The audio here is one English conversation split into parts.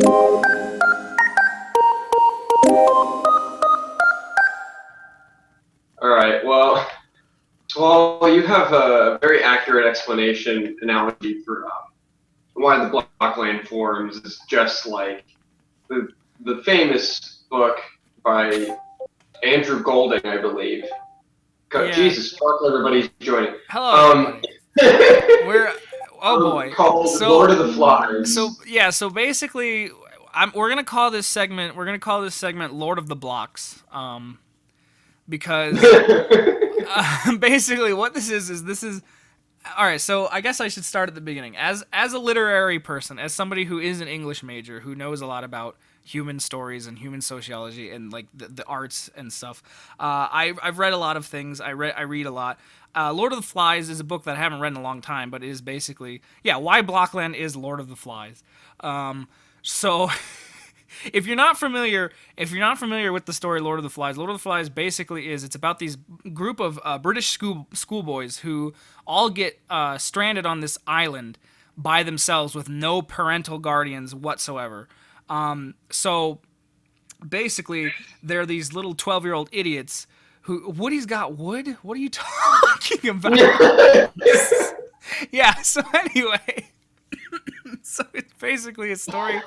All right. Well, you have a very accurate explanation analogy for why the Blockland forums is just like the famous book by Andrew Golding, I believe. Yeah. Jesus fuck, everybody's joining. Hello, Um, everybody. We're oh boy. called Lord So of the Flies. so basically, we're gonna call this segment. We're gonna call this segment Lord of the Blocks. Because basically what this is. All right, so I guess I should start at the beginning. As a literary person, as somebody who is an English major, who knows a lot about human stories and human sociology and like the arts and stuff, I've read a lot of things. I read a lot. Lord of the Flies is a book that I haven't read in a long time, but it is basically why Blockland is Lord of the Flies. So if you're not familiar with the story Lord of the Flies basically it's about these group of British schoolboys who all get stranded on this island by themselves with no parental guardians whatsoever. So basically, they're these little 12-year-old idiots who Woody's got wood. What are you talking about? Yeah. So anyway, so it's basically a story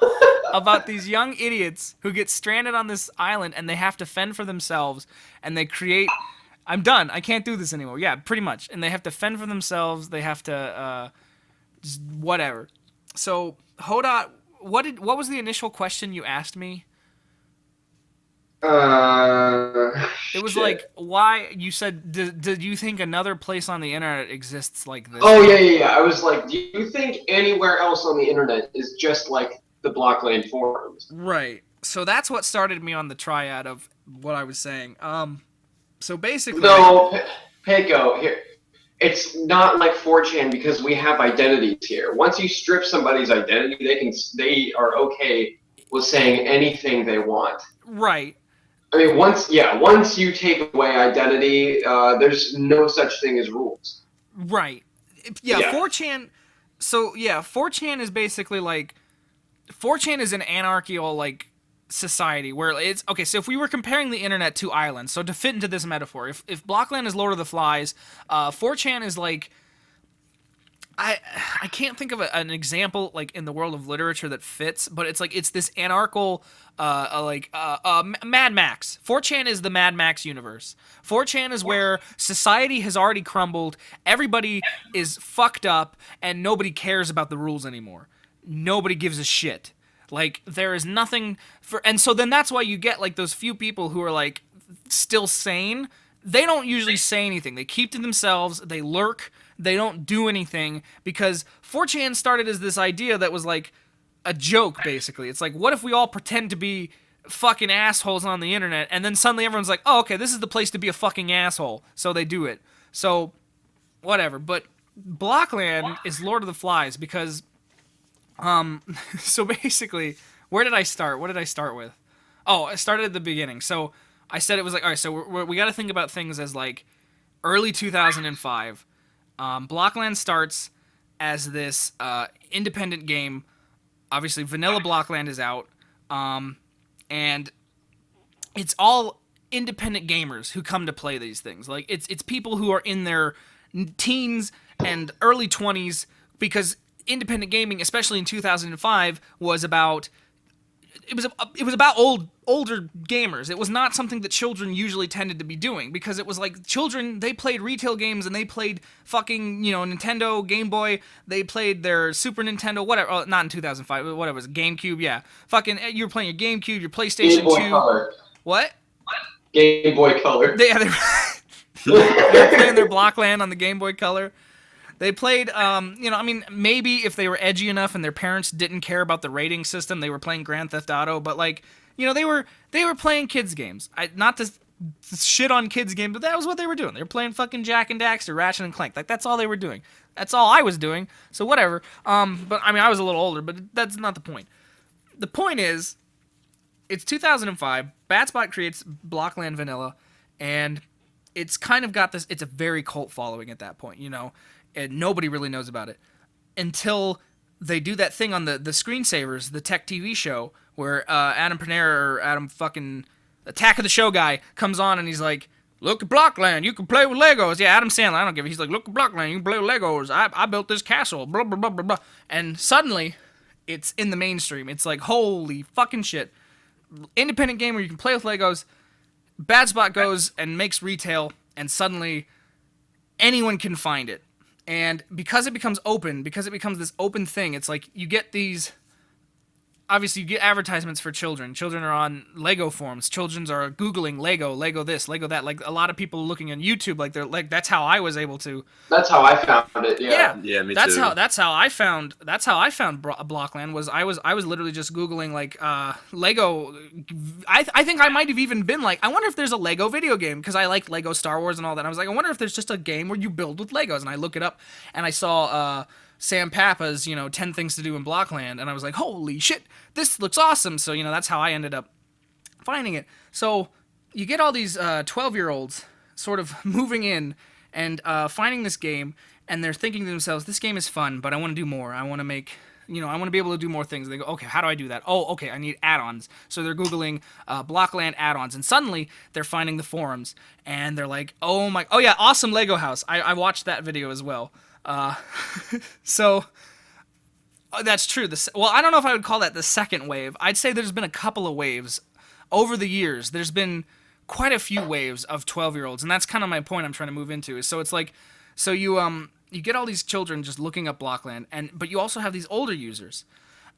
about these young idiots who get stranded on this island and they have to fend for themselves and they create. I'm done. I can't do this anymore. Yeah, pretty much. And they have to fend for themselves. They have to just whatever. So Hodot, what was the initial question you asked me? It was like, Shit. why you said, did you think another place on the internet exists like this? Oh yeah. I was like, do you think anywhere else on the internet is just like the Blockland forums? Right. So that's what started me on the triad of what I was saying. So basically, No, Peko, here. It's not like 4chan because we have identities here. Once you strip somebody's identity, they are okay with saying anything they want. right, I mean, once you take away identity, there's no such thing as rules. right. Yeah, Yeah. 4chan. So yeah, 4chan is basically like 4chan is an anarchical like society where it's okay. So if we were comparing the internet to islands, so to fit into this metaphor, if Blockland is Lord of the Flies, 4chan is like I can't think of an example like in the world of literature that fits, but it's this anarchical Mad Max. 4chan is the Mad Max universe. 4chan is where society has already crumbled, everybody is fucked up, and nobody cares about the rules anymore. Nobody gives a shit. Like there is nothing for, and so then that's why you get like those few people who are like still sane. They don't usually say anything. They keep to themselves. They lurk. They don't do anything because 4chan started as this idea that was like a joke, basically. It's like, what if we all pretend to be fucking assholes on the internet and then suddenly everyone's like, oh, okay, this is the place to be a fucking asshole. So they do it. So, whatever. But Blockland is Lord of the Flies because, so basically, where did I start? What did I start with? Oh, I started at the beginning. So I said it was like, all right, so we got to think about things as like early 2005. Blockland starts as this independent game. Obviously, vanilla Blockland is out, and it's all independent gamers who come to play these things. Like it's people who are in their teens and early 20s because independent gaming, especially in 2005, was about it was about older gamers. It was not something that children usually tended to be doing because it was like children, they played retail games and they played fucking, Nintendo, Game Boy, they played their Super Nintendo, whatever. Oh, not in 2005, whatever it was, GameCube, yeah. Fucking you were playing your GameCube, your Game PlayStation Boy 2. Color. What? Game Boy Color. They were playing their Blockland on the Game Boy Color. They played, maybe if they were edgy enough and their parents didn't care about the rating system, they were playing Grand Theft Auto. But like, they were playing kids games. Not to shit on kids games, but that was what they were doing. They were playing fucking Jack and Daxter, Ratchet and Clank. Like that's all they were doing. That's all I was doing. So whatever. But I mean, I was a little older, but that's not the point. The point is, it's 2005. Batspot creates Blockland Vanilla, and it's kind of got this. It's a very cult following at that point, and nobody really knows about it until they do that thing on the screensavers, the tech TV show, where Adam Panera or Adam fucking Attack of the Show guy comes on and he's like, look at Blockland, you can play with Legos. Yeah, Adam Sandler, I don't give a. He's like, look at Blockland, you can play with Legos. I built this castle, blah, blah, blah, blah, blah. And suddenly, it's in the mainstream. It's like, holy fucking shit. Independent game where you can play with Legos. Bad Spot goes and makes retail, and suddenly, anyone can find it. And because it becomes open, because it becomes this open thing, it's like you get these... Obviously, you get advertisements for children. Children are on Lego forums. Children are Googling Lego, Lego this, Lego that. Like, a lot of people looking on YouTube, like, they're like, that's how I was able to... That's how I found it, yeah. Yeah, me that's too. That's how I found Blockland, was I was literally just Googling, like, Lego... I think I might have even been like, I wonder if there's a Lego video game, because I like Lego Star Wars and all that. I was like, I wonder if there's just a game where you build with Legos. And I look it up, and I saw... Sam Papa's, 10 Things to Do in Blockland, and I was like, holy shit, this looks awesome. So, that's how I ended up finding it. So, you get all these 12-year-olds sort of moving in and finding this game, and they're thinking to themselves, this game is fun, but I want to do more. I want to make, I want to be able to do more things. They go, okay, how do I do that? Oh, okay, I need add-ons. So they're Googling Blockland add-ons, and suddenly they're finding the forums, and they're like, oh yeah, awesome Lego house. I watched that video as well. So that's true. Well, I don't know if I would call that the second wave. I'd say there's been a couple of waves over the years. There's been quite a few waves of 12-year-olds, and that's kind of my point I'm trying to move into. So it's like, so you get all these children just looking up Blockland, but you also have these older users,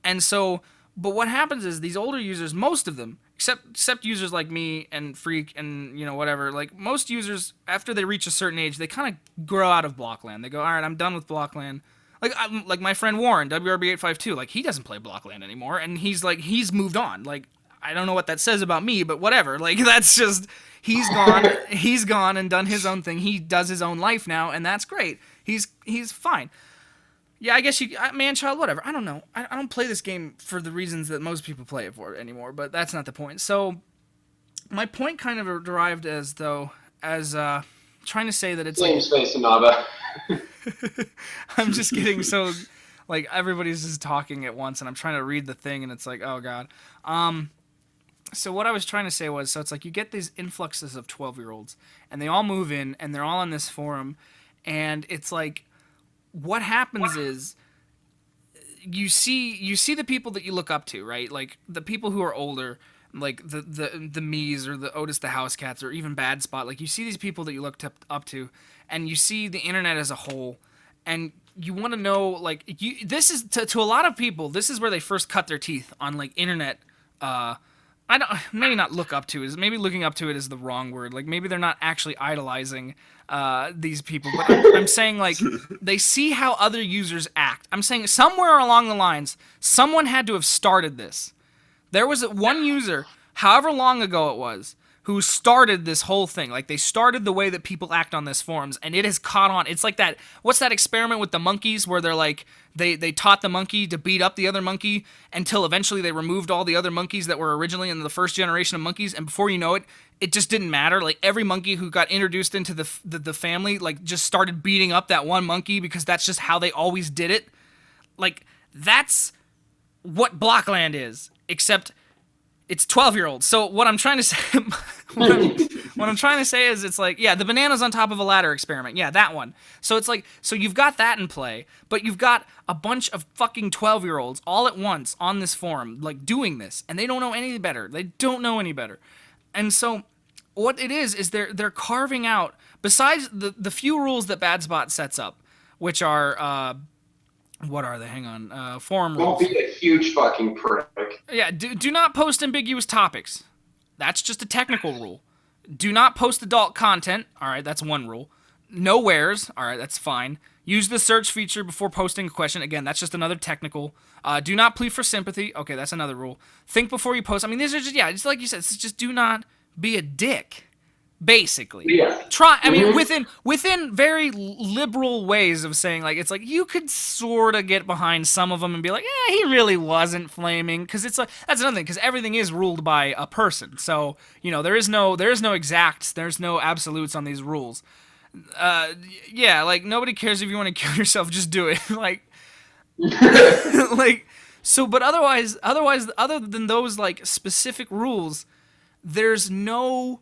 and so, but what happens is these older users, most of them, except users like me and Freak and whatever, like most users, after they reach a certain age, they kind of grow out of Blockland. They go, all right, I'm done with Blockland. Like my friend Warren, WRB852, like he doesn't play Blockland anymore, and he's moved on. Like, I don't know what that says about me, but whatever. Like, that's just, he's gone and done his own thing. He does his own life now, and that's great. He's fine. Yeah, I guess man-child, whatever. I don't know. I don't play this game for the reasons that most people play it for anymore, but that's not the point. So, my point kind of derived as trying to say that it's Same space, Inaba. I'm just getting so, like, everybody's just talking at once, and I'm trying to read the thing, and it's like, oh, God. So what I was trying to say was, so it's like you get these influxes of 12-year-olds, and they all move in, and they're all on this forum, and it's like, what happens is you see the people that you look up to, right? Like the people who are older, like the Mees or the Otis the House Cats or even Bad Spot. Like you see these people that you look up to, and you see the internet as a whole, and you want to know, like, this is to a lot of people, this is where they first cut their teeth on, like, internet. I don't, maybe not look up to, maybe looking up to it is the wrong word. Like, maybe they're not actually idolizing these people, but I'm saying, like, they see how other users act. I'm saying somewhere along the lines, someone had to have started this. There was one user, however long ago it was, who started this whole thing. Like, they started the way that people act on this forums, and it has caught on. It's like that, what's that experiment with the monkeys where they're like, they taught the monkey to beat up the other monkey until eventually they removed all the other monkeys that were originally in the first generation of monkeys, and before you know it, it just didn't matter. Like, every monkey who got introduced into the family, like, just started beating up that one monkey because that's just how they always did it. Like, that's what Blockland is, except it's 12-year-olds. So what I'm trying to say, what I'm trying to say is, it's like, yeah, the bananas on top of a ladder experiment. Yeah, that one. So it's like, so you've got that in play, but you've got a bunch of fucking 12-year-olds all at once on this forum, like, doing this, and they don't know any better. They don't know any better. And so what it is they're carving out, besides the few rules that Bad Spot sets up, which are, what are they? Hang on. Forum rules. Don't be a huge fucking prick. Yeah, do not post ambiguous topics. That's just a technical rule. Do not post adult content. All right, that's one rule. No wheres. All right, that's fine. Use the search feature before posting a question. Again, that's just another technical. Do not plead for sympathy. Okay, that's another rule. Think before you post. I mean, these are just, yeah, it's like you said, it's just do not be a dick. Basically, yeah. Try. I mean, within very liberal ways of saying, like, it's like you could sort of get behind some of them and be like, yeah, he really wasn't flaming, because it's like, that's another thing, because everything is ruled by a person. So there is no exacts, there's no absolutes on these rules. Yeah, like, nobody cares if you want to kill yourself, just do it. Like, Like, so, but otherwise, other than those like specific rules, there's no,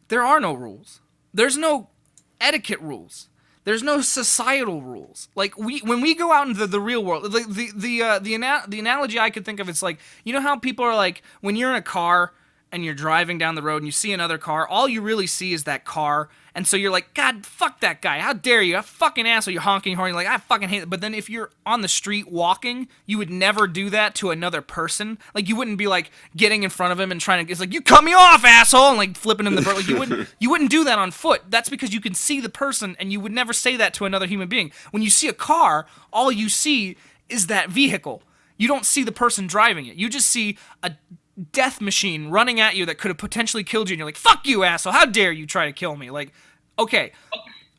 there are no rules. There's no etiquette rules. There's no societal rules. Like when we go out into the real world, like the analogy I could think of, it's like, you know how people are like, when you're in a car and you're driving down the road and you see another car, all you really see is that car. And so you're like, God, fuck that guy. How dare you? A fucking asshole. You're honking horn. You're like, I fucking hate it. But then if you're on the street walking, you would never do that to another person. Like, you wouldn't be like getting in front of him and trying to, it's like, you cut me off, asshole, and like flipping him the bird. Like, you wouldn't do that on foot. That's because you can see the person, and you would never say that to another human being. When you see a car, all you see is that vehicle. You don't see the person driving it. You just see a death machine running at you that could have potentially killed you, and you're like, fuck you, asshole, how dare you try to kill me. Like, okay,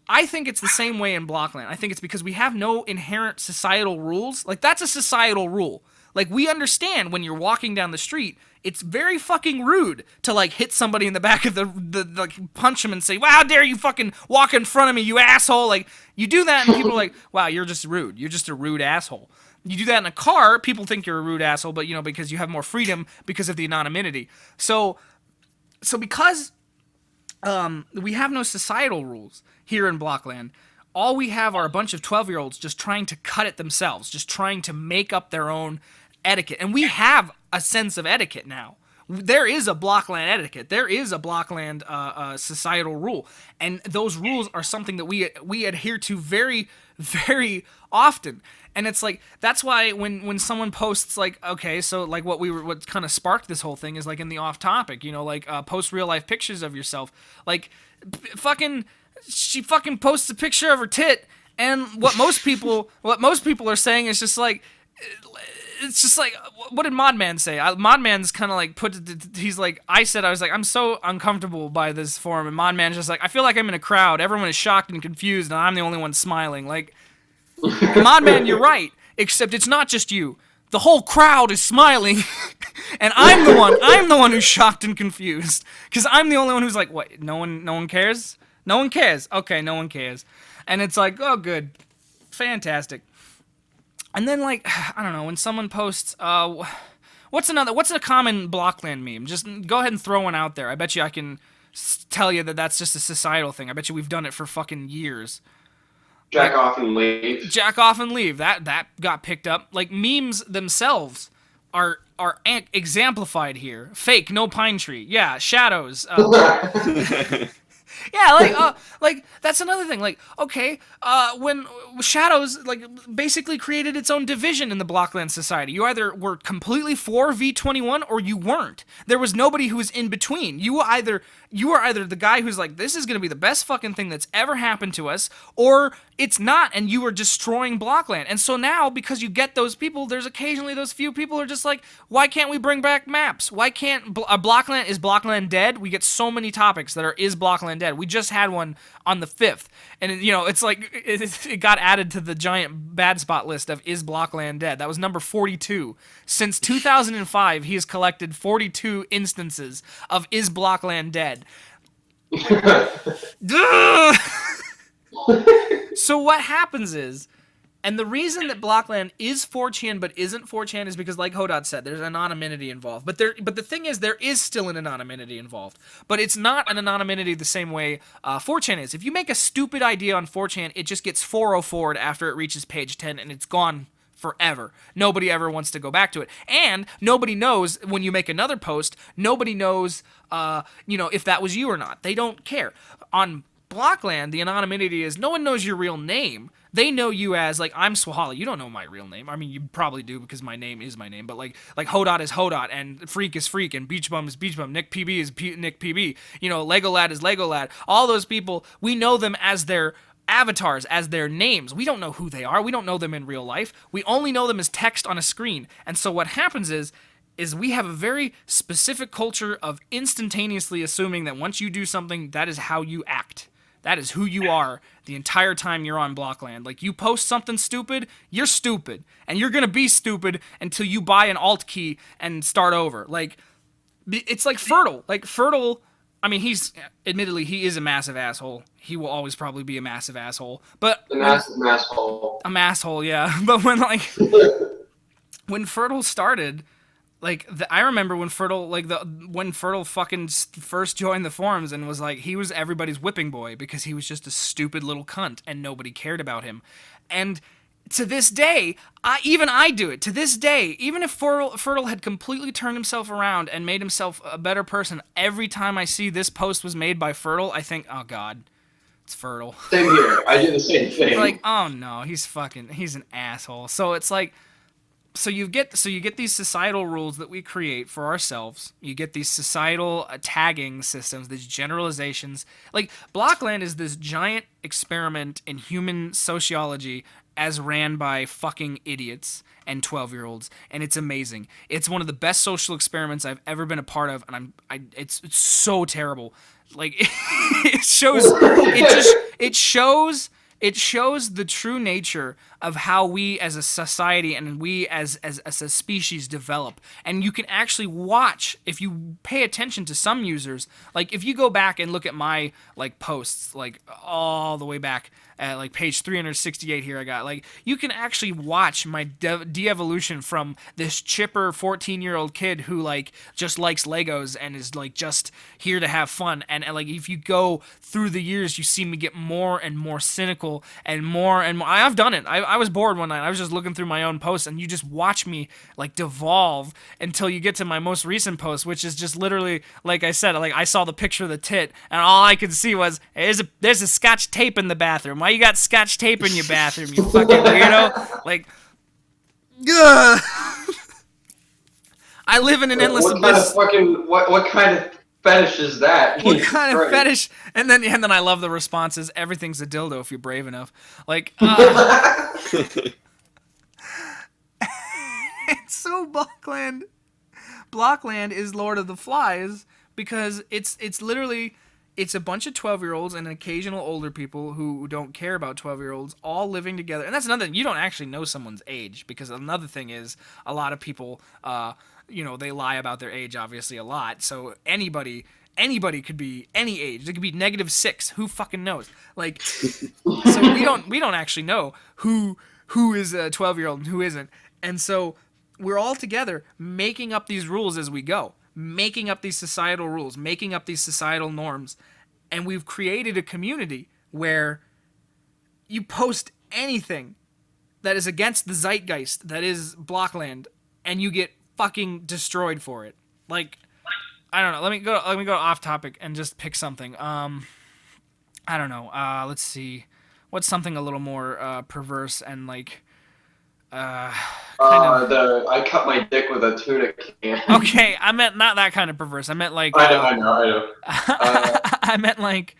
I think it's the same way in Blockland. I think it's because we have no inherent societal rules. Like, that's a societal rule. Like, we understand when you're walking down the street, it's very fucking rude to like hit somebody in the back of the like punch him and say, wow, how dare you fucking walk in front of me, you asshole. Like, you do that and people are like, wow, you're just rude, you're just a rude asshole. You do that in a car, people think you're a rude asshole, but, you know, because you have more freedom because of the anonymity. So because we have no societal rules here in Blockland, all we have are a bunch of 12-year-olds just trying to cut it themselves, just trying to make up their own etiquette. And we have a sense of etiquette now. There is a Blockland etiquette. There is a Blockland societal rule. And those rules are something that we adhere to very, very often. And it's like, that's why when someone posts like, okay, so like what kind of sparked this whole thing is like in the off topic, you know, like post real life pictures of yourself. Like she fucking posts a picture of her tit, and what most people are saying is just like, it's just like, what did Modman say? Modman's kind of like he's like, I was like, I'm so uncomfortable by this forum, and Modman's just like, I feel like I'm in a crowd, everyone is shocked and confused, and I'm the only one smiling. Like, Modman, you're right, except it's not just you. The whole crowd is smiling, and I'm the one who's shocked and confused, because I'm the only one who's like, what? No one cares? No one cares. Okay, no one cares, and it's like, oh, good, fantastic. And then, like, I don't know, when someone posts, what's a common Blockland meme? Just go ahead and throw one out there. I bet you I can tell you that that's just a societal thing. I bet you we've done it for fucking years. Jack off and leave. Jack off and leave. That got picked up. Like, memes themselves are exemplified here. Fake, no pine tree. Yeah, shadows. Yeah, like that's another thing. Like, okay, when Shadows like basically created its own division in the Blockland society. You either were completely for V21 or you weren't. There was nobody who was in between. You were either the guy who's like, this is gonna be the best fucking thing that's ever happened to us, or it's not, and you are destroying Blockland. And so now, because you get those people, there's occasionally those few people who are just like, why can't we bring back maps? Why can't Blockland, is Blockland dead? We get so many topics that are, is Blockland dead? We just had one on the 5th, and it's like it got added to the giant bad spot list of, is Blockland dead? That was number 42. Since 2005, he has collected 42 instances of, is Blockland dead? So what happens is, and the reason that Blockland is 4chan but isn't 4chan is because, like Hodot said, there's anonymity involved. But the thing is, there is still an anonymity involved. But it's not an anonymity the same way 4chan is. If you make a stupid idea on 4chan, it just gets 404'd after it reaches page 10, and it's gone forever. Nobody ever wants to go back to it. And nobody knows, when you make another post, nobody knows, if that was you or not. They don't care. On Blockland, the anonymity is, no one knows your real name. They know you as, like, I'm Swholli. You don't know my real name. I mean, you probably do, because my name is my name. But like Hodot is Hodot, and Freak is Freak, and Beach Bum is Beach Bum. Nick PB is Nick PB. Lego Lad is Lego Lad. All those people, we know them as their avatars, as their names. We don't know who they are. We don't know them in real life. We only know them as text on a screen. And so what happens is we have a very specific culture of instantaneously assuming that once you do something, that is how you act. That is who you are the entire time you're on Blockland. Like, you post something stupid, you're stupid. And you're gonna be stupid until you buy an alt key and start over. Like, it's like Fertile. Like, Fertile, I mean, admittedly, he is a massive asshole. He will always probably be a massive asshole. But An asshole. A masshole, yeah. But when Fertile started, like I remember when Fertile fucking first joined the forums and was like, he was everybody's whipping boy because he was just a stupid little cunt and nobody cared about him. And to this day, I do it. To this day, even if Fertile had completely turned himself around and made himself a better person, every time I see this post was made by Fertile, I think, oh god, it's Fertile. Same here. I do the same thing. Like, oh no, he's an asshole. So it's like, so you get these societal rules that we create for ourselves. You get these societal tagging systems, these generalizations. Like, Blockland is this giant experiment in human sociology as ran by fucking idiots and 12-year-olds, and it's amazing. It's one of the best social experiments I've ever been a part of, and it's so terrible. Like, it shows the true nature of how we as a society and we as a species develop. And you can actually watch, if you pay attention to some users, like if you go back and look at my like posts, like all the way back at like page 368 here I got, like you can actually watch my de-evolution from this chipper 14-year-old kid who like just likes Legos and is like just here to have fun. And like if you go through the years, you see me get more and more cynical and more. I've done it. I was bored one night. I was just looking through my own posts, and you just watch me like devolve until you get to my most recent post, which is just literally, like I said, like I saw the picture of the tit, and all I could see was there's a scotch tape in the bathroom. Why you got scotch tape in your bathroom, you fucking weirdo? Like, ugh. I live in an endless abyss. What kind of fetish is that? What kind of fetish? And then I love the responses. Everything's a dildo if you're brave enough. Like, it's so Blockland. Blockland is Lord of the Flies because it's literally, it's a bunch of 12-year-olds and occasional older people who don't care about 12-year-olds all living together. And that's another thing. You don't actually know someone's age, because another thing is a lot of people, they lie about their age obviously a lot. So anybody could be any age. They could be -6. Who fucking knows? Like, so we don't actually know who is a 12-year-old and who isn't. And so we're all together making up these rules as we go, making up these societal rules, making up these societal norms. And we've created a community where you post anything that is against the zeitgeist that is Blockland, and you get fucking destroyed for it. Like, I don't know. Let me go off topic and just pick something. I don't know. Let's see. What's something a little more perverse and like I cut my dick with a tuna can. Okay, I meant not that kind of perverse. I meant like I know. I meant like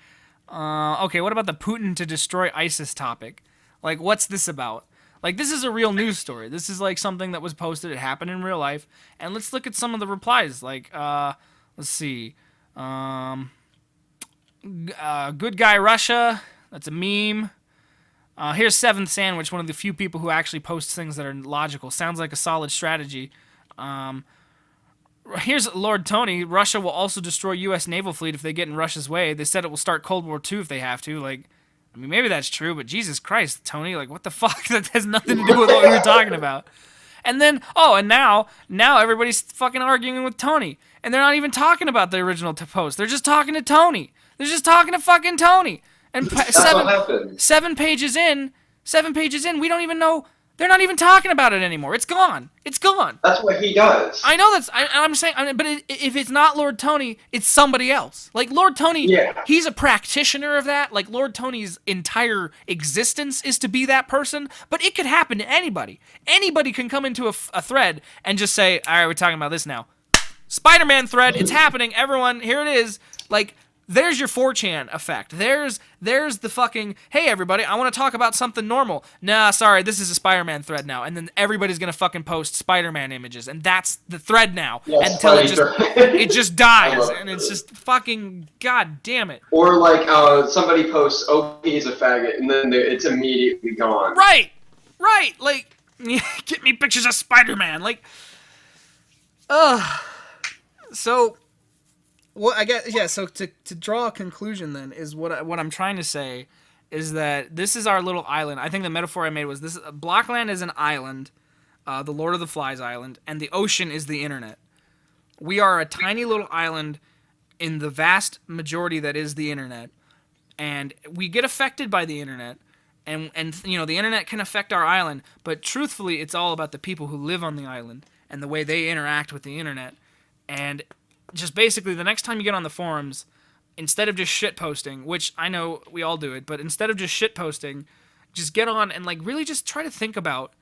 okay, what about the Putin to destroy ISIS topic? Like, what's this about? Like, this is a real news story. This is like something that was posted. It happened in real life. And let's look at some of the replies. Like, let's see. Good guy Russia. That's a meme. Here's Seventh Sandwich, one of the few people who actually posts things that are logical. Sounds like a solid strategy. Here's Lord Tony. Russia will also destroy U.S. naval fleet if they get in Russia's way. They said it will start Cold War II if they have to. Like, I mean, maybe that's true, but Jesus Christ, Tony, like, what the fuck? That has nothing to do with what we were talking about. And then, and now everybody's fucking arguing with Tony. And they're not even talking about the original post. They're just talking to Tony. They're just talking to fucking Tony. And seven pages in, we don't even know. They're not even talking about it anymore. It's gone. It's gone. That's what he does. I know I'm saying, but if it's not Lord Tony, it's somebody else. Like, Lord Tony, He's a practitioner of that. Like, Lord Tony's entire existence is to be that person. But it could happen to anybody. Anybody can come into a thread and just say, all right, we're talking about this now. Spider-Man thread, it's happening. Everyone, here it is. Like, there's your 4chan effect. There's the fucking, hey everybody, I want to talk about something normal. Nah, sorry, this is a Spider-Man thread now. And then everybody's going to fucking post Spider-Man images. And that's the thread now. Until it just dies. And it's just fucking, god damn it. Or like, somebody posts, OP is a faggot, and then it's immediately gone. Right. Like, get me pictures of Spider-Man. Like, so Well, I guess yeah. So to draw a conclusion then is what I'm trying to say is that this is our little island. I think the metaphor I made was this: Blockland is an island, the Lord of the Flies island, and the ocean is the internet. We are a tiny little island in the vast majority that is the internet, and we get affected by the internet. And you know, the internet can affect our island, but truthfully, it's all about the people who live on the island and the way they interact with the internet. And just basically, the next time you get on the forums, instead of just shit posting, which I know we all do it, but instead of just shit posting, just get on and like really just try to think about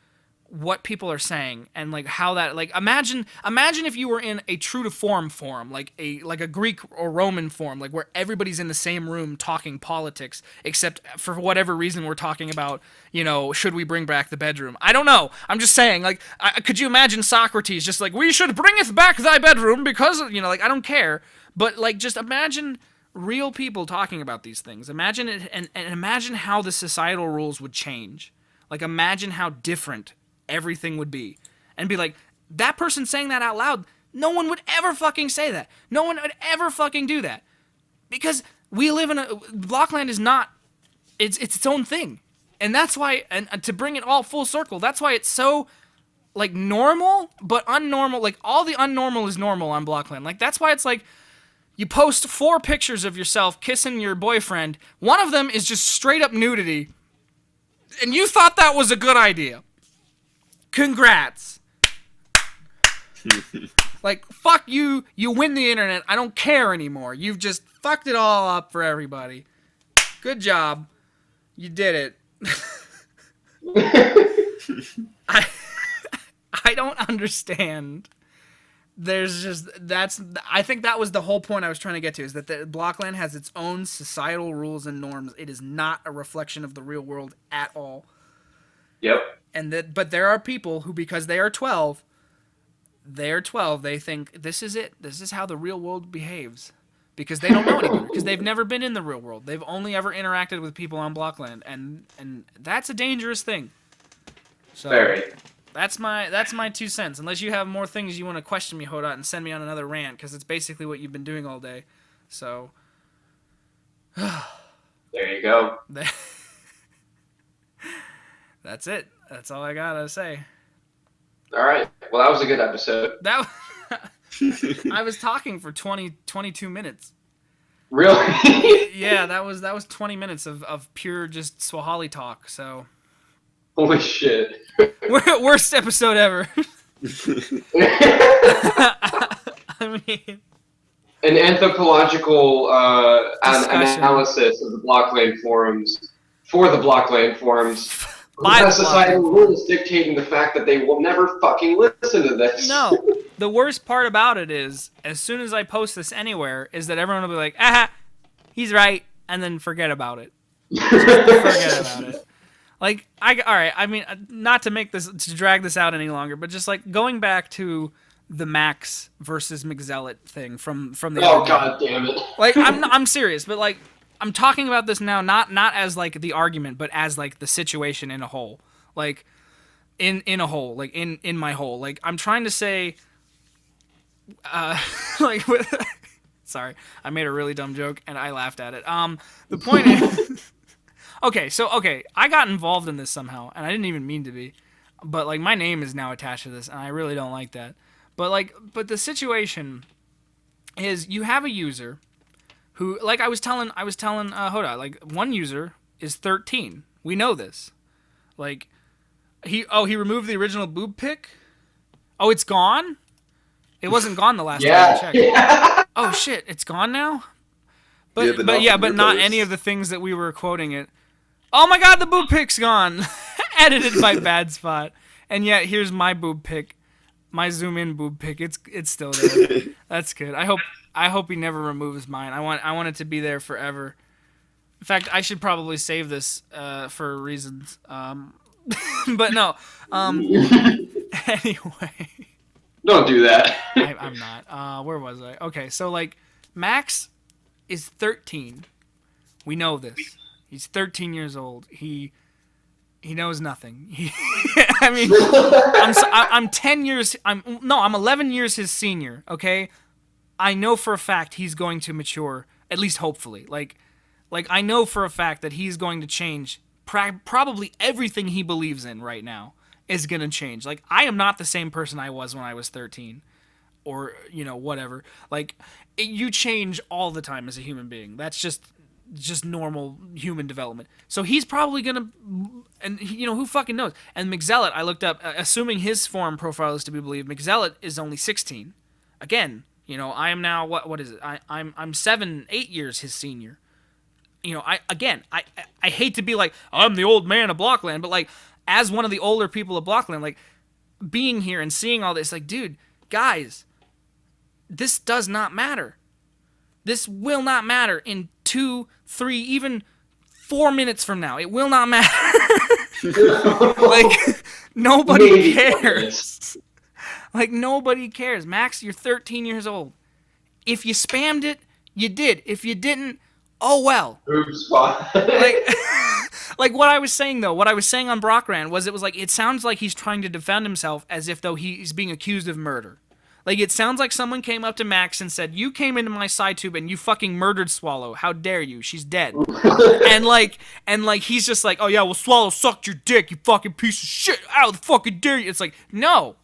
what people are saying and like how that like imagine if you were in a true to form forum, like a Greek or Roman forum, like where everybody's in the same room talking politics, except for whatever reason we're talking about, you know, should we bring back the bedroom? I don't know. I'm just saying, like, could you imagine Socrates just like, we should bringeth back thy bedroom because, you know, like, I don't care. But like, just imagine real people talking about these things. Imagine it, and imagine how the societal rules would change. Like, imagine how different everything would be. And be like, that person saying that out loud, no one would ever fucking say that. No one would ever fucking do that. Because we live in a... Blockland is not... It's its own thing. And that's why... And to bring it all full circle, that's why it's so... like, normal, but unnormal. Like, all the unnormal is normal on Blockland. Like, that's why it's like... You post 4 pictures of yourself kissing your boyfriend. One of them is just straight up nudity. And you thought that was a good idea. Congrats. Like, fuck you. You win the internet. I don't care anymore. You've just fucked it all up for everybody. Good job. You did it. I don't understand. There's just I think that was the whole point I was trying to get to, is that the Blockland has its own societal rules and norms. It is not a reflection of the real world at all. Yep. But there are people who, because they are 12, they think this is it. This is how the real world behaves. Because they don't know any better. Because they've never been in the real world. They've only ever interacted with people on Blockland, and that's a dangerous thing. So, very. That's my 2 cents. Unless you have more things you want to question me, Hodot, and send me on another rant, because it's basically what you've been doing all day. So. There you go. That's it. That's all I gotta say. All right. Well, that was a good episode. I was talking for 22 minutes. Really? Yeah, that was 20 minutes of pure just Swholli talk. So. Holy shit. Worst episode ever. I mean, an anthropological analysis of the Blockland forums for the Blockland forums. Who has societal rules dictating the fact that they will never fucking listen to this? No. The worst part about it is, as soon as I post this anywhere, is that everyone will be like, aha, he's right, and then forget about it. Forget about it. Like, all right, I mean, not to drag this out any longer, but just like going back to the Max versus McZealot thing from the oh god damn it. Like, I'm serious, but like, I'm talking about this now not as like the argument, but as like the situation in a whole. Like, in a whole, like in my whole. Like, I'm trying to say, like, sorry, I made a really dumb joke and I laughed at it. The point is. Okay, I got involved in this somehow, and I didn't even mean to be, but like my name is now attached to this, and I really don't like that. But the situation is, you have a user who, like I was telling Hodot, like, one user is 13. We know this. Like, he removed the original boob pic. Oh, it's gone. It wasn't gone the last time I checked. Yeah. Oh shit, it's gone now. But not any of the things that we were quoting it. Oh my god, the boob pic's gone. Edited by Bad Spot. And yet, here's my boob pic. My zoom in boob pic. It's still there. That's good. I hope he never removes mine. I want it to be there forever. In fact, I should probably save this for reasons. But no. Anyway. Don't do that. I'm not. Where was I? Okay, so like Max is 13. We know this. He's 13 years old. He knows nothing. I mean, I'm 10 years. I'm 11 years his senior. Okay, I know for a fact he's going to mature, at least hopefully. Like I know for a fact that he's going to change. Probably everything he believes in right now is going to change. Like, I am not the same person I was when I was 13 or, whatever. Like, you change all the time as a human being. That's just normal human development. So he's probably going to, and, who fucking knows? And McZealot, I looked up, assuming his forum profile is to be believed, McZealot is only 16. Again, I am now, what is it? I'm 7-8 years his senior. I hate to be like, I'm the old man of Blockland, but like, as one of the older people of Blockland, like, being here and seeing all this, like, dude, guys, this does not matter. This will not matter in 2, 3, even 4 minutes from now. It will not matter. Like, nobody cares. Like, nobody cares. Max, you're 13 years old. If you spammed it, you did. If you didn't, oh well. Oops. Like what I was saying though, what I was saying on Brockrand was it sounds like he's trying to defend himself as if though he's being accused of murder. Like, it sounds like someone came up to Max and said, you came into my side tube and you fucking murdered Swholli. How dare you? She's dead. and he's just like, oh yeah, well, Swholli sucked your dick, you fucking piece of shit. How the fucking dare you? It's like, no,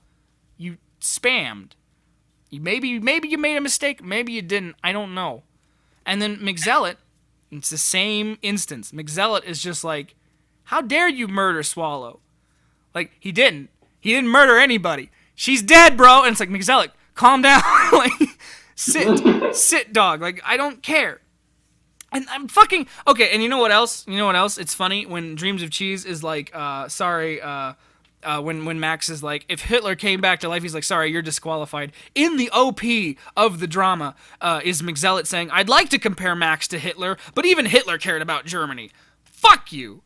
you spammed. Maybe you made a mistake. Maybe you didn't. I don't know. And then McZealot, it's the same instance. McZealot is just like, how dare you murder Swholli? Like, he didn't murder anybody. She's dead, bro. And it's like, McZealot, calm down. Like, sit, dog. Like, I don't care. And I'm fucking okay. And you know what else? It's funny when Dreams of Cheese is like, when Max is like, if Hitler came back to life, he's like, sorry, you're disqualified. In the OP of the drama is McZealot saying, I'd like to compare Max to Hitler, but even Hitler cared about Germany. Fuck you.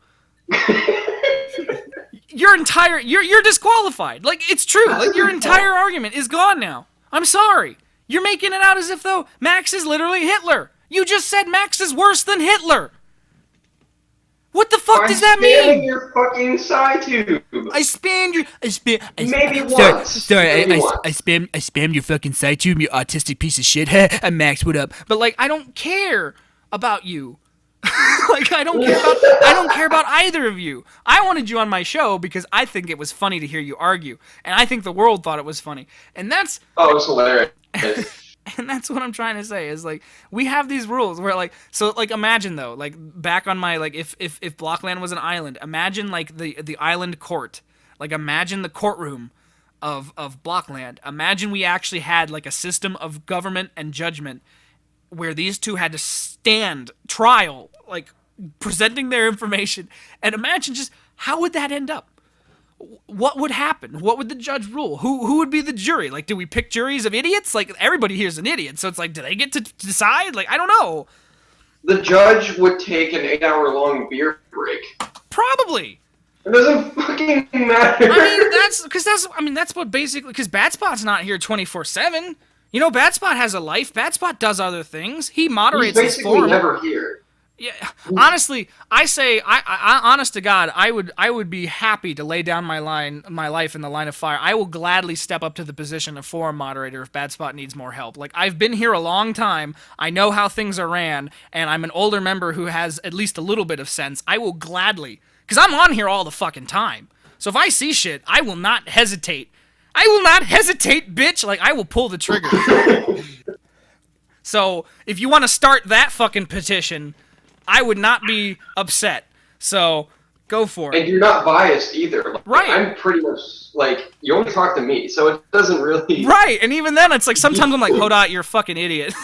You're disqualified. Like, it's true. Like, your entire argument is gone now. I'm sorry. You're making it out as if though Max is literally Hitler. You just said Max is worse than Hitler. What the fuck does that mean? Your fucking side tube. I spammed your. Maybe once. Sorry, I spammed your fucking side tube, you autistic piece of shit. I'm Max. What up? But like, I don't care about you. Like, I don't care about either of you. I wanted you on my show because I think it was funny to hear you argue, and I think the world thought it was funny, and that's. Oh, it was hilarious. And that's what I'm trying to say is like, we have these rules where like, so like, imagine though, like, back on my, like, if Blockland was an island, imagine like the island court, like, imagine the courtroom of Blockland. Imagine we actually had like a system of government and judgment where these two had to stand trial, like, presenting their information, and imagine just how would that end up? What would happen? What would the judge rule? Who would be the jury? Like, do we pick juries of idiots? Like, everybody here's an idiot, so it's like, do they get to decide? Like, I don't know. The judge would take an 8-hour-long beer break. Probably. It doesn't fucking matter. I mean, that's what basically, because Batspot's not here 24/7. You know, Batspot has a life. Batspot does other things. He moderates his forum. He's basically never here. Yeah, honestly, I say, I honest to God, I would be happy to lay down my life in the line of fire. I will gladly step up to the position of forum moderator if Batspot needs more help. Like, I've been here a long time. I know how things are ran, and I'm an older member who has at least a little bit of sense. I will gladly, because I'm on here all the fucking time. So if I see shit, I will not hesitate. I will not hesitate, bitch. Like, I will pull the trigger. So if you want to start that fucking petition, I would not be upset. So, go for it. And you're not biased either. Like, right. I'm pretty much, like, you only talk to me, so it doesn't really... Right, and even then, it's like, sometimes I'm like, Hodot, you're a fucking idiot.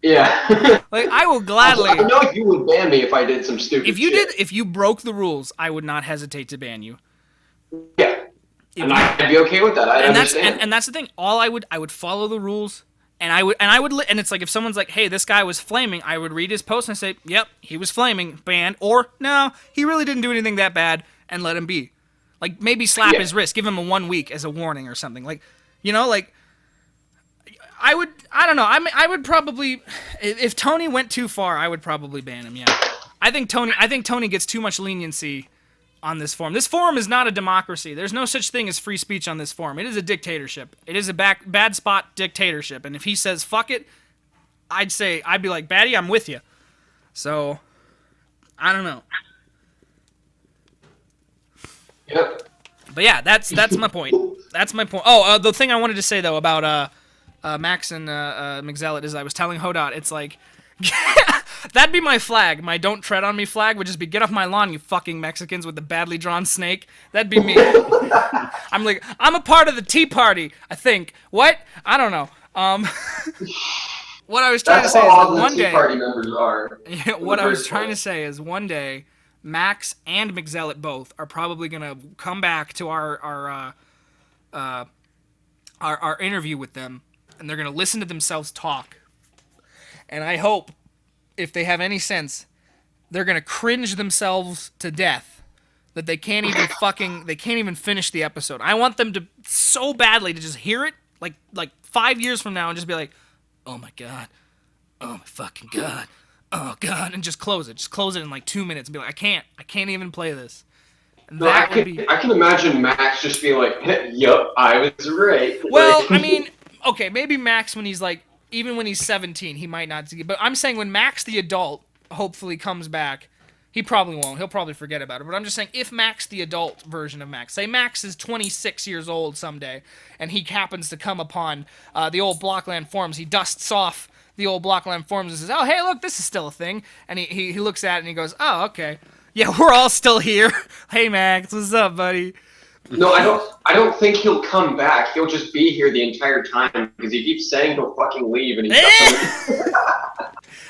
Yeah. Like, I will gladly... I know you would ban me if I did some stupid shit. If you broke the rules, I would not hesitate to ban you. Yeah. And I'd be okay with that. I understand. And that's the thing. I would follow the rules. And it's like, if someone's like, hey, this guy was flaming, I would read his post and say, yep, he was flaming, banned, or no, he really didn't do anything that bad, and let him be. Like, maybe slap his wrist, give him a 1 week as a warning or something. Like, you know, like, I don't know, I would probably, if Tony went too far, I would probably ban him, yeah. I think Tony gets too much leniency on this forum. This forum is not a democracy. There's no such thing as free speech on this forum. It is a dictatorship. It is a bad spot dictatorship. And if he says fuck it, I'd be like, Batty, I'm with you. So, I don't know. Yep. But yeah, that's my point. That's my point. Oh, the thing I wanted to say though about Max and McZealot is I was telling Hodot, it's like that'd be my flag. My "Don't tread on me" flag would just be "Get off my lawn, you fucking Mexicans with the badly drawn snake." That'd be me. I'm like, I'm a part of the Tea Party. I think. What? I don't know. What I was trying to say is that one day. Tea Party members are. What I was trying to say is one day, Max and McZealot both are probably gonna come back to our interview with them, and they're gonna listen to themselves talk. And I hope, if they have any sense, they're gonna cringe themselves to death that they can't even finish the episode. I want them to so badly to just hear it like 5 years from now and just be like, oh my god, oh my fucking god, oh god, and just close it. Just close it in like 2 minutes and be like, I can't even play this. No, I can imagine Max just being like, yup, I was right. Well, I mean, okay, maybe Max when he's like, even when he's 17, he might not see. But I'm saying when Max the adult hopefully comes back, he probably won't. He'll probably forget about it. But I'm just saying, if Max the adult version of Max, say Max is 26 years old someday, and he happens to come upon the old Blockland forums, he dusts off the old Blockland forums and says, oh, hey, look, this is still a thing. And he looks at it and he goes, oh, okay. Yeah, we're all still here. Hey, Max, what's up, buddy? No, I don't think he'll come back. He'll just be here the entire time because he keeps saying he'll fucking leave and he doesn't.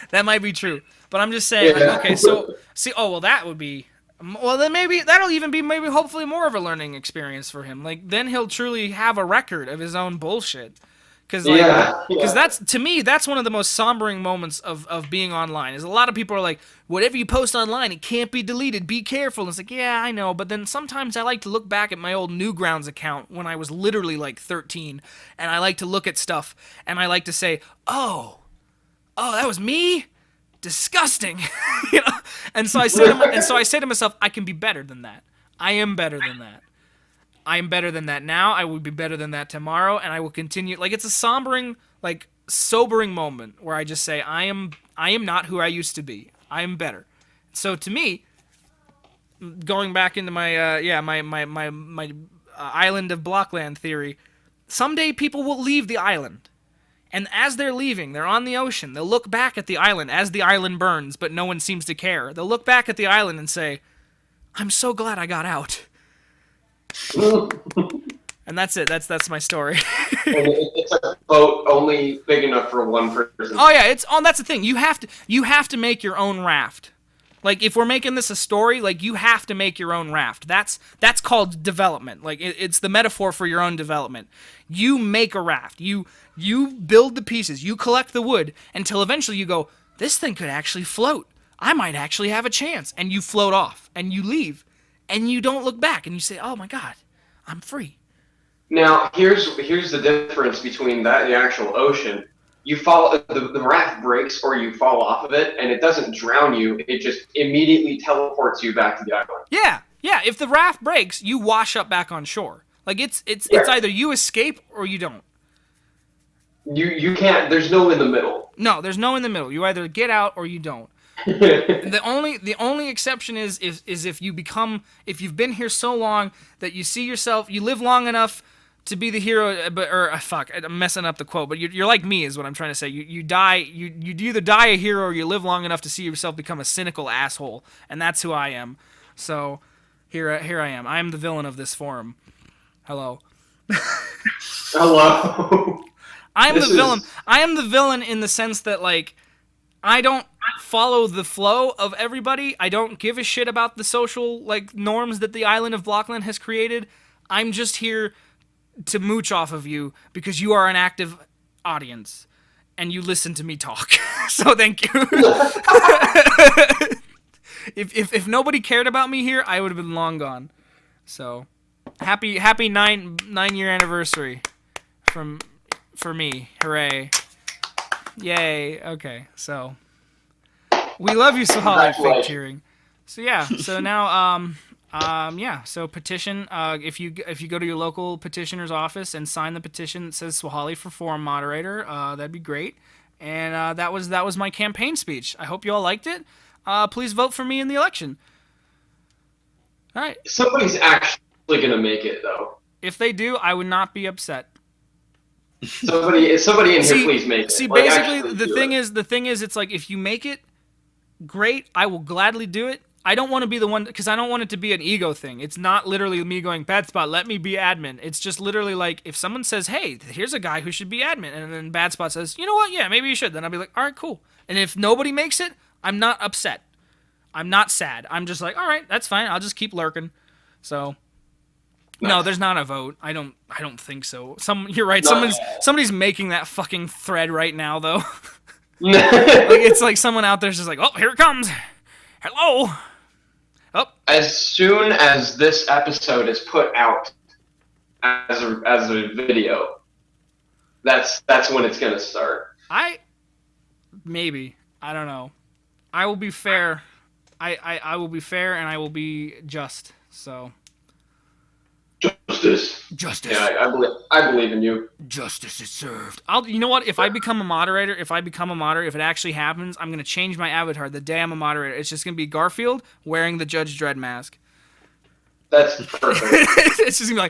That might be true. But I'm just saying, Yeah. like, okay, so, see, oh, well, that would be, well, then maybe, that'll even be maybe hopefully more of a learning experience for him. Like, then he'll truly have a record of his own bullshit. Because, like, that's, to me, that's one of the most sombering moments of being online, is a lot of people are like, whatever you post online, it can't be deleted, be careful. And it's like, yeah, I know, but then sometimes I like to look back at my old Newgrounds account when I was literally, like, 13, and I like to look at stuff, and I like to say, oh, that was me? Disgusting. You know? And so I say to myself, I can be better than that. I am better than that. I am better than that now. I will be better than that tomorrow, and I will continue. Like, it's a sobering moment where I just say, I am not who I used to be. I am better. So to me, going back into my island of Blockland theory, someday people will leave the island. And as they're leaving, they're on the ocean. They'll look back at the island as the island burns, but no one seems to care. They'll look back at the island and say, I'm so glad I got out. And that's it. That's my story. It's a boat only big enough for one person. Oh yeah, that's the thing. You have to make your own raft. Like, if we're making this a story, like, you have to make your own raft. That's called development. Like, it's the metaphor for your own development. You make a raft. You build the pieces. You collect the wood until eventually you go, this thing could actually float. I might actually have a chance. And you float off and you leave and you don't look back and you say, oh my God, I'm free. Now, here's the difference between that and the actual ocean. You fall, the raft breaks or you fall off of it, and it doesn't drown you. It just immediately teleports you back to the island. Yeah. If the raft breaks, you wash up back on shore. Like, it's either you escape or you don't. You can't. There's no in the middle. No, there's no in the middle. You either get out or you don't. The only exception is if you've been here so long that you see yourself, you live long enough to be the hero, I'm messing up the quote, but you're like me is what I'm trying to say. You either die a hero or you live long enough to see yourself become a cynical asshole, and that's who I am. So here I am. I am the villain of this forum. Hello. Hello. I am the villain in the sense that, like, I don't follow the flow of everybody. I don't give a shit about the social, like, norms that the island of Blockland has created. I'm just here to mooch off of you because you are an active audience and you listen to me talk. So thank you. If nobody cared about me here, I would have been long gone. So happy 9-year anniversary for me. Hooray. Yay. Okay. So we love you, Swholli. Fake cheering. So yeah. So now Yeah. So petition. If you go to your local petitioner's office and sign the petition that says Swholli for forum moderator, that'd be great. And that was my campaign speech. I hope you all liked it. Please vote for me in the election. All right. Somebody's actually gonna make it though. If they do, I would not be upset. Somebody in here, please make it. See, Like, basically, actually the do thing is, it's like if you make it, great. I will gladly do it. I don't want to be the one because I don't want it to be an ego thing. It's not literally me going, Bad Spot, let me be admin. It's just literally like if someone says, hey, here's a guy who should be admin, and then Bad Spot says, you know what, yeah, maybe you should. Then I'll be like, all right, cool. And if nobody makes it, I'm not upset. I'm not sad. I'm just like, all right, that's fine. I'll just keep lurking. So. No, there's not a vote. I don't think so. You're right. Somebody's making that fucking thread right now, though. Like it's like someone out there's just like, oh, here it comes. Hello. Oh. As soon as this episode is put out as a video, that's when it's gonna start. Maybe. I don't know. I will be fair. I will be fair and I will be just. So. Justice. Yeah, I believe in you. Justice is served. You know what? If I become a moderator, if it actually happens, I'm gonna change my avatar the day I'm a moderator. It's just gonna be Garfield wearing the Judge Dredd mask. That's perfect. It's just gonna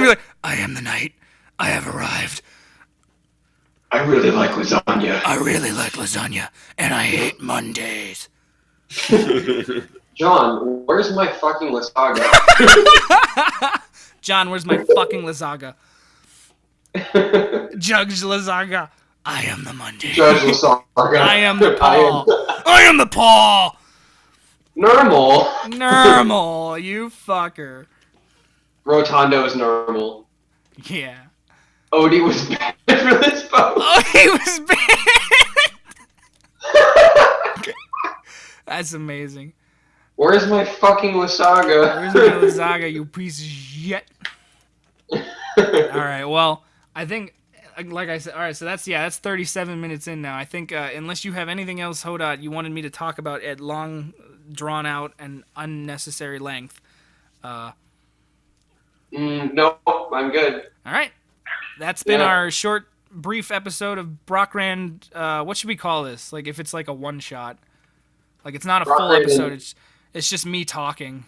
be like, I am the knight. I have arrived. I really like lasagna, and I hate Mondays. John, where's my fucking lasagna? John, where's my fucking lasagna? Judge lasagna. I am the Monday. Judge lasagna. I am the Paul. I am the Paul. Normal, you fucker. Rotondo is normal. Yeah. Odie was banned for this post. Oh, he was banned. That's amazing. Where's my fucking lasagna? Where's my lasagna, you piece of shit? Alright, well, I think, like I said, alright, so that's 37 minutes in now. I think, unless you have anything else, Hodot, you wanted me to talk about at long, drawn-out, and unnecessary length. No, I'm good. Alright. That's been our short, brief episode of Brockrand. What should we call this? Like, if it's like a one-shot. Like, it's not a full episode, it's just me talking.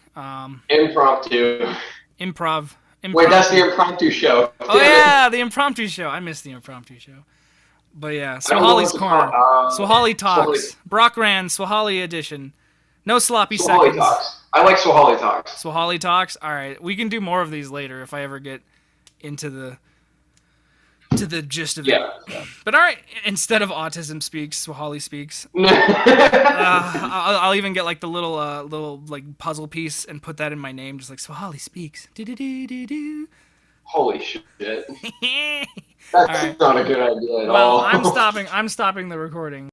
Impromptu. Improv. Wait, that's the impromptu show. Oh yeah, the impromptu show. I missed the impromptu show. But yeah, Swholli's Corner. Swholli Talks. Brockrand, Swholli edition. No sloppy seconds. Talks. I like Swholli Talks. Swholli Talks? Alright, we can do more of these later if I ever get into the gist of it. But alright, instead of Autism Speaks, Swholli Speaks. I'll even get like the little like puzzle piece and put that in my name, just like Swholli Speaks. Do-do-do-do-do. Holy shit. That's not a good idea at all. Well, I'm stopping the recording.